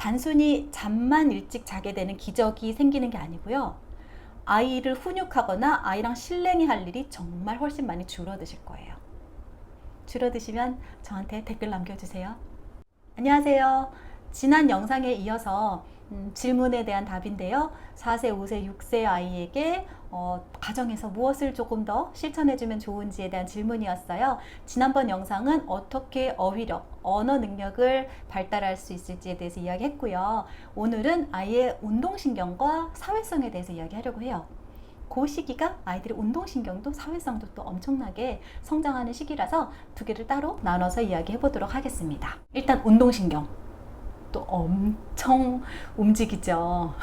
단순히 잠만 일찍 자게 되는 기적이 생기는 게 아니고요. 아이를 훈육하거나 아이랑 실랭이 할 일이 정말 훨씬 많이 줄어드실 거예요. 줄어드시면 저한테 댓글 남겨주세요. 안녕하세요. 지난 영상에 이어서 질문에 대한 답인데요. 4세, 5세, 6세 아이에게 가정에서 무엇을 조금 더 실천해주면 좋은지에 대한 질문이었어요. 지난번 영상은 어떻게 어휘력, 언어 능력을 발달할 수 있을지에 대해서 이야기했고요. 오늘은 아이의 운동신경과 사회성에 대해서 이야기하려고 해요. 그 시기가 아이들의 운동신경도 사회성도 또 엄청나게 성장하는 시기라서 두 개를 따로 나눠서 이야기해 보도록 하겠습니다. 일단 운동신경 또 엄청 움직이죠.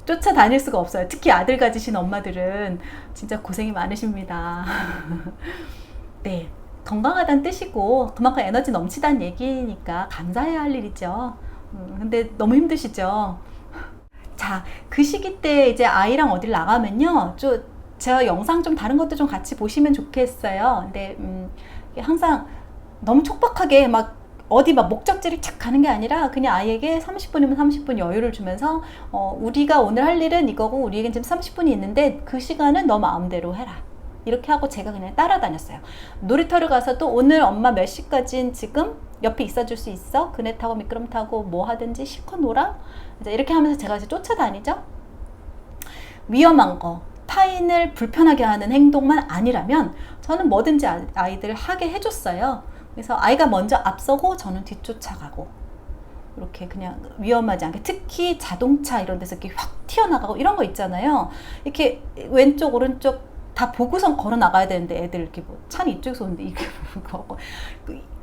쫓아다닐 수가 없어요. 특히 아들 가지신 엄마들은 진짜 고생이 많으십니다. 네, 건강하다는 뜻이고 그만큼 에너지 넘치다는 얘기니까 감사해야 할 일이죠. 근데 너무 힘드시죠? 자, 그 시기 때 이제 아이랑 어딜 나가면요, 제가 영상 좀 다른 것도 좀 같이 보시면 좋겠어요. 근데 항상 너무 촉박하게 막 어디 막 목적지를 착 가는 게 아니라 그냥 아이에게 30분이면 30분 여유를 주면서 우리가 오늘 할 일은 이거고 우리에겐 지금 30분이 있는데 그 시간은 너 마음대로 해라. 이렇게 하고 제가 그냥 따라다녔어요. 놀이터를 가서도 오늘 엄마 몇 시까지는 지금 옆에 있어줄 수 있어? 그네 타고 미끄럼 타고 뭐 하든지 실컷 놀아? 이제 이렇게 하면서 제가 이제 쫓아다니죠. 위험한 거, 타인을 불편하게 하는 행동만 아니라면 저는 뭐든지 아이들 하게 해줬어요. 그래서 아이가 먼저 앞서고 저는 뒤쫓아가고 이렇게 그냥 위험하지 않게, 특히 자동차 이런 데서 이렇게 확 튀어나가고 이런 거 있잖아요. 이렇게 왼쪽 오른쪽 다 보고선 걸어 나가야 되는데 애들 이렇게 뭐 차는 이쪽에서 오는데 이렇게 보고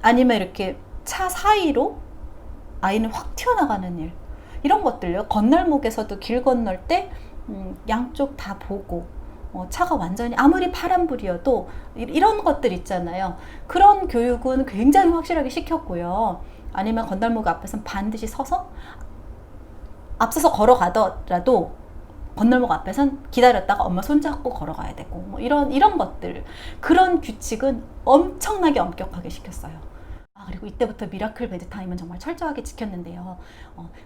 아니면 이렇게 차 사이로 아이는 확 튀어나가는 일, 이런 것들요. 건널목에서도 길 건널 때 양쪽 다 보고 차가 완전히 아무리 파란불이어도 이런 것들 있잖아요. 그런 교육은 굉장히 확실하게 시켰고요. 아니면 건널목 앞에서는 반드시 서서 앞서서 걸어가더라도 건널목 앞에선 기다렸다가 엄마 손잡고 걸어가야 되고 뭐 이런 것들, 그런 규칙은 엄청나게 엄격하게 시켰어요. 그리고 이때부터 미라클 베드타임은 정말 철저하게 지켰는데요.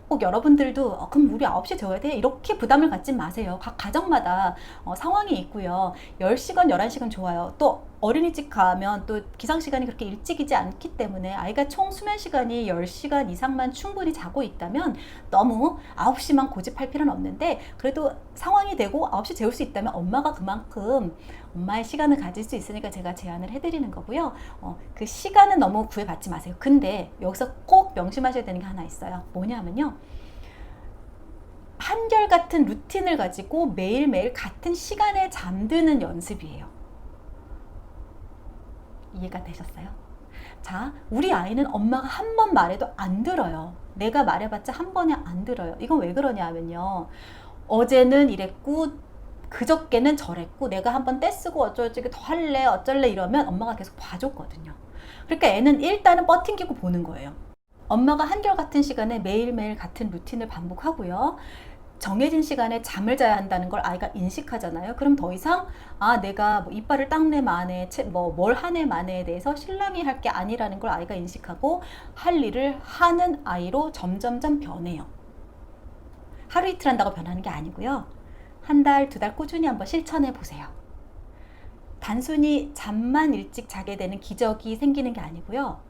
꼭 여러분들도 그럼 우리 9시에 재워야 돼? 이렇게 부담을 갖지 마세요. 각 가정마다 상황이 있고요. 10시간, 11시간 좋아요. 또 어린이집 가면 또 기상시간이 그렇게 일찍이지 않기 때문에 아이가 총 수면시간이 10시간 이상만 충분히 자고 있다면 너무 9시만 고집할 필요는 없는데, 그래도 상황이 되고 9시 재울 수 있다면 엄마가 그만큼 엄마의 시간을 가질 수 있으니까 제가 제안을 해드리는 거고요. 그 시간은 너무 구애받지 마세요. 근데 여기서 꼭 명심하셔야 되는 게 하나 있어요. 뭐냐면요, 한결같은 루틴을 가지고 매일매일 같은 시간에 잠드는 연습이에요. 이해가 되셨어요? 자, 우리 아이는 엄마가 한 번 말해도 안 들어요. 내가 말해봤자 한 번에 안 들어요. 이건 왜 그러냐 하면요, 어제는 이랬고 그저께는 저랬고 내가 한번 떼쓰고 어쩌고 더 할래 어쩔래 이러면 엄마가 계속 봐줬거든요. 그러니까 애는 일단은 버팅기고 보는 거예요. 엄마가 한결같은 시간에 매일매일 같은 루틴을 반복하고요, 정해진 시간에 잠을 자야 한다는 걸 아이가 인식하잖아요. 그럼 더 이상 내가 뭐 이빨을 닦네 마네 뭘 하네 마네에 대해서 실랑이 할 게 아니라는 걸 아이가 인식하고 할 일을 하는 아이로 점점점 변해요. 하루 이틀 한다고 변하는 게 아니고요, 한 달, 2달 꾸준히 한번 실천해 보세요. 단순히 잠만 일찍 자게 되는 기적이 생기는 게 아니고요,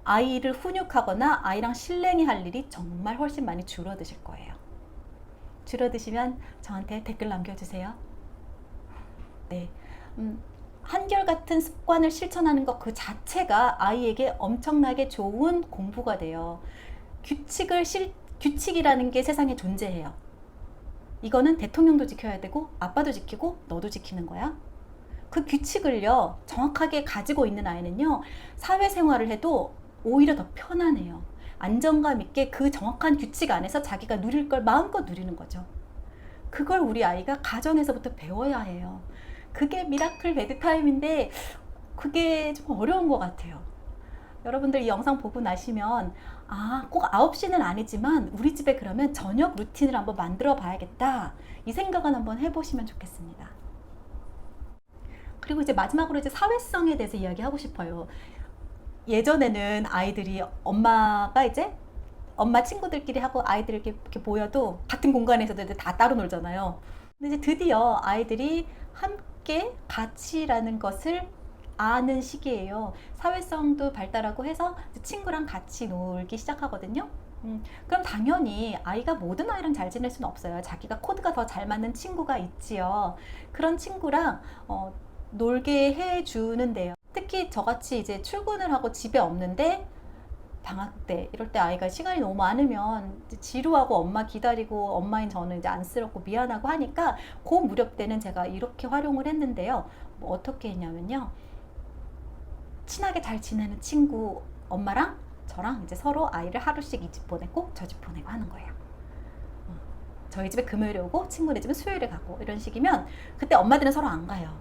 아이를 훈육하거나 아이랑 실랭이 할 일이 정말 훨씬 많이 줄어드실 거예요. 줄어드시면 저한테 댓글 남겨주세요. 네, 한결같은 습관을 실천하는 것 그 자체가 아이에게 엄청나게 좋은 공부가 돼요. 규칙이라는 게 세상에 존재해요. 이거는 대통령도 지켜야 되고 아빠도 지키고 너도 지키는 거야. 그 규칙을요 정확하게 가지고 있는 아이는요, 사회생활을 해도 오히려 더 편안해요. 안정감 있게 그 정확한 규칙 안에서 자기가 누릴 걸 마음껏 누리는 거죠. 그걸 우리 아이가 가정에서부터 배워야 해요. 그게 미라클 베드타임인데 그게 좀 어려운 것 같아요. 여러분들 이 영상 보고 나시면 꼭 9시는 아니지만 우리 집에 그러면 저녁 루틴을 한번 만들어 봐야겠다, 이 생각은 한번 해보시면 좋겠습니다. 그리고 이제 마지막으로 이제 사회성에 대해서 이야기하고 싶어요. 예전에는 아이들이 엄마가 이제 엄마 친구들끼리 하고 아이들 이렇게 보여도 같은 공간에서도 이제 다 따로 놀잖아요. 근데 이제 드디어 아이들이 함께 같이라는 것을 아는 시기예요. 사회성도 발달하고 해서 친구랑 같이 놀기 시작하거든요. 그럼 당연히 아이가 모든 아이랑 잘 지낼 수는 없어요. 자기가 코드가 더 잘 맞는 친구가 있지요. 그런 친구랑 놀게 해주는데요. 특히 저같이 이제 출근을 하고 집에 없는데 방학 때 이럴 때 아이가 시간이 너무 많으면 지루하고 엄마 기다리고 엄마인 저는 이제 안쓰럽고 미안하고 하니까 그 무렵 때는 제가 이렇게 활용을 했는데요. 뭐 어떻게 했냐면요. 친하게 잘 지내는 친구 엄마랑 저랑 이제 서로 아이를 하루씩 이 집 보내고 저 집 보내고 하는 거예요. 저희 집에 금요일에 오고 친구네 집은 수요일에 가고 이런 식이면 그때 엄마들은 서로 안 가요.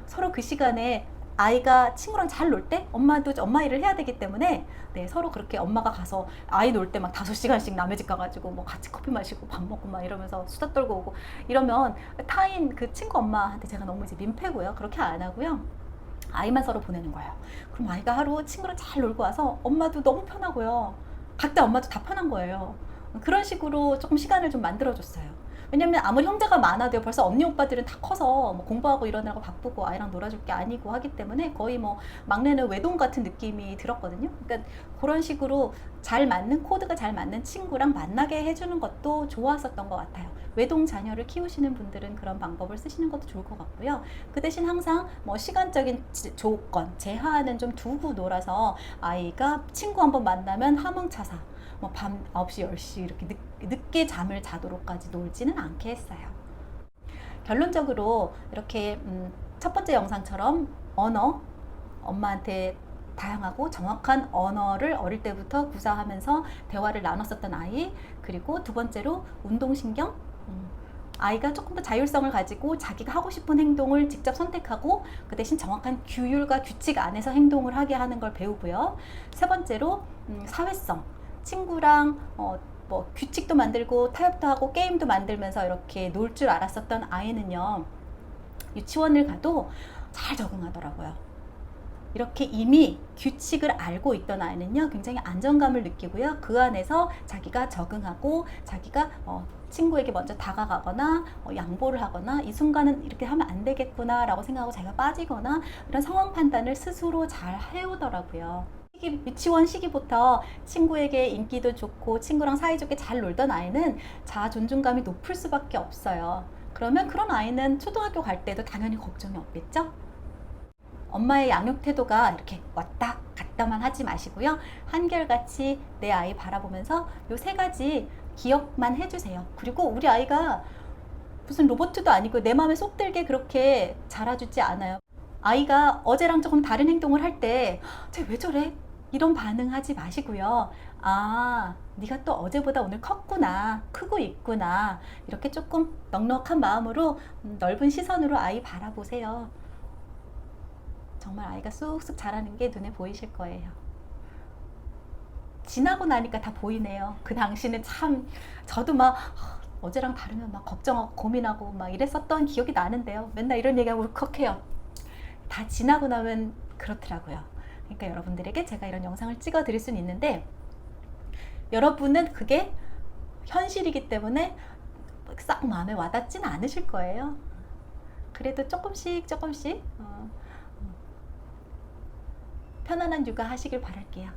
서로 그 시간에 아이가 친구랑 잘 놀 때 엄마도 엄마 일을 해야 되기 때문에 네, 서로 그렇게 엄마가 가서 아이 놀 때 막 5시간씩 남의 집 가가지고 뭐 같이 커피 마시고 밥 먹고 막 이러면서 수다 떨고 오고 이러면 타인 그 친구 엄마한테 제가 너무 이제 민폐고요. 그렇게 안 하고요. 아이만 서로 보내는 거예요. 그럼 아이가 하루 친구랑 잘 놀고 와서 엄마도 너무 편하고요. 각자 엄마도 다 편한 거예요. 그런 식으로 조금 시간을 좀 만들어줬어요. 왜냐면 아무리 형제가 많아도 벌써 언니 오빠들은 다 커서 뭐 공부하고 이러느라고 바쁘고 아이랑 놀아줄 게 아니고 하기 때문에 거의 뭐 막내는 외동 같은 느낌이 들었거든요. 그러니까 그런 식으로 잘 맞는 코드가 잘 맞는 친구랑 만나게 해주는 것도 좋았었던 것 같아요. 외동 자녀를 키우시는 분들은 그런 방법을 쓰시는 것도 좋을 것 같고요. 그 대신 항상 뭐 시간적인 조건, 제한은 좀 두고 놀아서 아이가 친구 한번 만나면 화몽차사 뭐 밤 9시, 10시 이렇게 늦게 잠을 자도록까지 놀지는 않게 했어요. 결론적으로 이렇게 첫 번째 영상처럼 언어, 엄마한테 다양하고 정확한 언어를 어릴 때부터 구사하면서 대화를 나눴었던 아이, 그리고 두 번째로 운동신경, 아이가 조금 더 자율성을 가지고 자기가 하고 싶은 행동을 직접 선택하고 그 대신 정확한 규율과 규칙 안에서 행동을 하게 하는 걸 배우고요. 세 번째로 사회성, 친구랑 뭐 규칙도 만들고 타협도 하고 게임도 만들면서 이렇게 놀 줄 알았었던 아이는요, 유치원을 가도 잘 적응하더라고요. 이렇게 이미 규칙을 알고 있던 아이는요, 굉장히 안정감을 느끼고요. 그 안에서 자기가 적응하고 자기가 친구에게 먼저 다가가거나 양보를 하거나 이 순간은 이렇게 하면 안 되겠구나 라고 생각하고 자기가 빠지거나 이런 상황 판단을 스스로 잘 해오더라고요. 유치원 시기부터 친구에게 인기도 좋고 친구랑 사이좋게 잘 놀던 아이는 자아 존중감이 높을 수밖에 없어요. 그러면 그런 아이는 초등학교 갈 때도 당연히 걱정이 없겠죠? 엄마의 양육 태도가 이렇게 왔다 갔다만 하지 마시고요. 한결같이 내 아이 바라보면서 요 세 가지 기억만 해주세요. 그리고 우리 아이가 무슨 로봇도 아니고 내 마음에 쏙 들게 그렇게 자라주지 않아요. 아이가 어제랑 조금 다른 행동을 할 때 쟤 왜 저래? 이런 반응하지 마시고요. 아, 네가 또 어제보다 오늘 컸구나, 크고 있구나, 이렇게 조금 넉넉한 마음으로 넓은 시선으로 아이 바라보세요. 정말 아이가 쑥쑥 자라는 게 눈에 보이실 거예요. 지나고 나니까 다 보이네요. 그 당시는 참 저도 막 어제랑 다르면 막 걱정하고 고민하고 막 이랬었던 기억이 나는데요. 맨날 이런 얘기하고 울컥해요. 다 지나고 나면 그렇더라고요. 그러니까 여러분들에게 제가 이런 영상을 찍어 드릴 수는 있는데 여러분은 그게 현실이기 때문에 싹 마음에 와닿지는 않으실 거예요. 그래도 조금씩 편안한 육아 하시길 바랄게요.